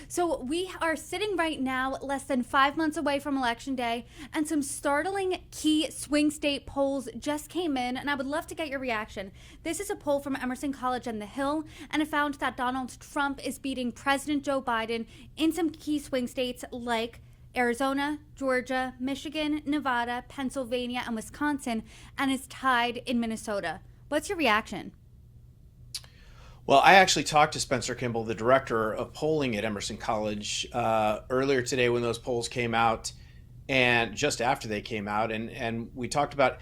So we are sitting right now less than 5 months away from Election Day, and some startling key swing state polls just came in, and I would love to get your reaction. This is a poll from Emerson College and The Hill, and it found that Donald Trump is beating President Joe Biden in some key swing states like Arizona, Georgia, Michigan, Nevada, Pennsylvania, and Wisconsin, and is tied in Minnesota. What's your reaction? Well, I actually talked to Spencer Kimball, the director of polling at Emerson College, earlier today when those polls came out, and just after they came out, and we talked about,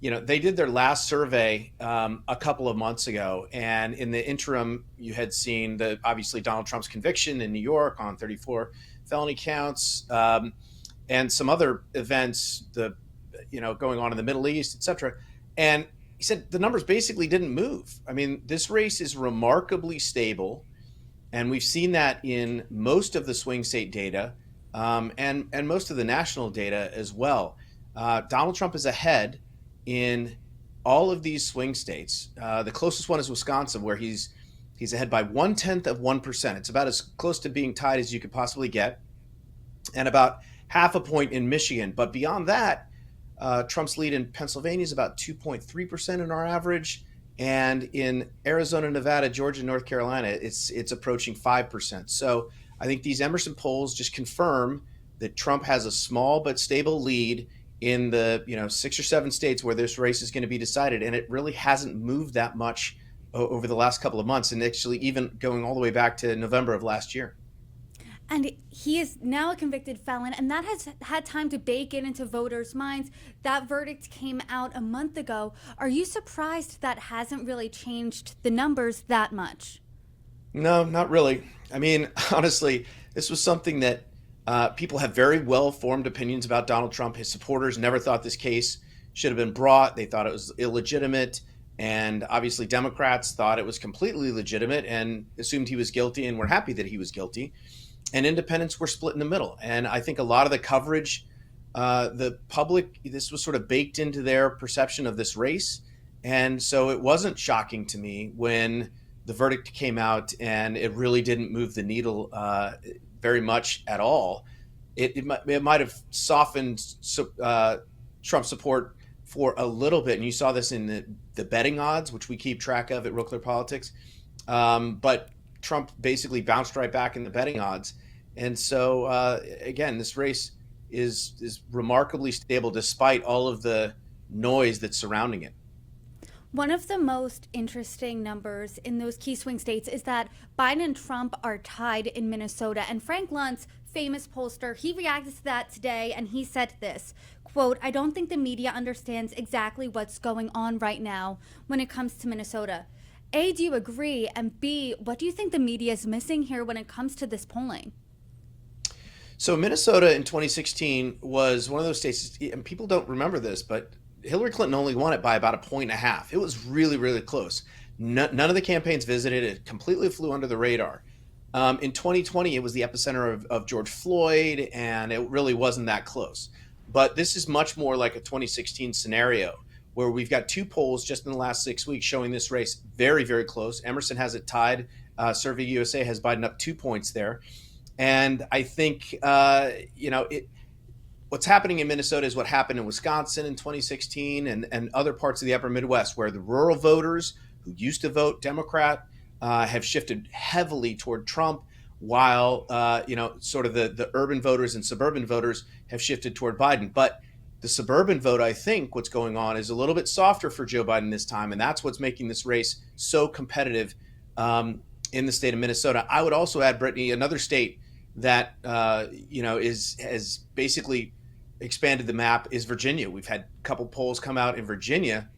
they did their last survey a couple of months ago, and in the interim, you had seen the obviously Donald Trump's conviction in New York on 34 felony counts, and some other events, going on in the Middle East, et cetera, and he said the numbers basically didn't move. I mean, this race is remarkably stable, and we've seen that in most of the swing state data, and most of the national data as well. Donald Trump is ahead in all of these swing states. The closest one is Wisconsin, where he's ahead by 0.1%. It's about as close to being tied as you could possibly get, and about half a point in Michigan. But beyond that, Trump's lead in Pennsylvania is about 2.3% in our average, and in Arizona, Nevada, Georgia, North Carolina, it's approaching 5%. So I think these Emerson polls just confirm that Trump has a small but stable lead in the 6 or 7 states where this race is going to be decided, and it really hasn't moved that much over the last couple of months, and actually even going all the way back to November of last year. And he is now a convicted felon, and that has had time to bake into voters' minds. That verdict came out a month ago. Are you surprised that hasn't really changed the numbers that much? No, not really. I mean, honestly, this was something that people have very well-formed opinions about Donald Trump. His supporters never thought this case should have been brought. They thought it was illegitimate. And obviously, Democrats thought it was completely legitimate and assumed he was guilty and were happy that he was guilty. And independents were split in the middle. And I think a lot of the coverage, the public, this was sort of baked into their perception of this race. And so it wasn't shocking to me when the verdict came out and it really didn't move the needle very much at all. It might have softened Trump's support for a little bit. And you saw this in the betting odds, which we keep track of at RealClearPolitics. But Trump basically bounced right back in the betting odds. And so, again, this race is remarkably stable despite all of the noise that's surrounding it. One of the most interesting numbers in those key swing states is that Biden and Trump are tied in Minnesota. And Frank Luntz, famous pollster, he reacted to that today, and he said this, quote, "I don't think the media understands exactly what's going on right now when it comes to Minnesota." A, do you agree? And B, what do you think the media is missing here when it comes to this polling? So Minnesota in 2016 was one of those states, and people don't remember this, but Hillary Clinton only won it by about 1.5 points. It was really, really close. None of the campaigns visited. It completely flew under the radar. In 2020, it was the epicenter of George Floyd, and it really wasn't that close. But this is much more like a 2016 scenario, where we've got 2 polls just in the last 6 weeks showing this race very, very close. Emerson has it tied. Survey USA has Biden up 2 points there. And I think, what's happening in Minnesota is what happened in Wisconsin in 2016 and other parts of the upper Midwest, where the rural voters who used to vote Democrat have shifted heavily toward Trump, while, sort of the urban voters and suburban voters have shifted toward Biden. But the suburban vote, I think what's going on is a little bit softer for Joe Biden this time, and that's what's making this race so competitive in the state of Minnesota. I would also add, Brittany, another state that has basically expanded the map is Virginia. We've had a couple polls come out in Virginia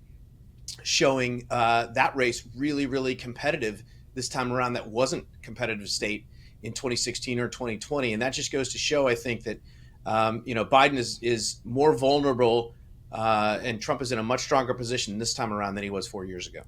showing that race really, really competitive this time around. That wasn't a competitive state in 2016 or 2020, and that just goes to show, I think, that Biden is more vulnerable, and Trump is in a much stronger position this time around than he was 4 years ago.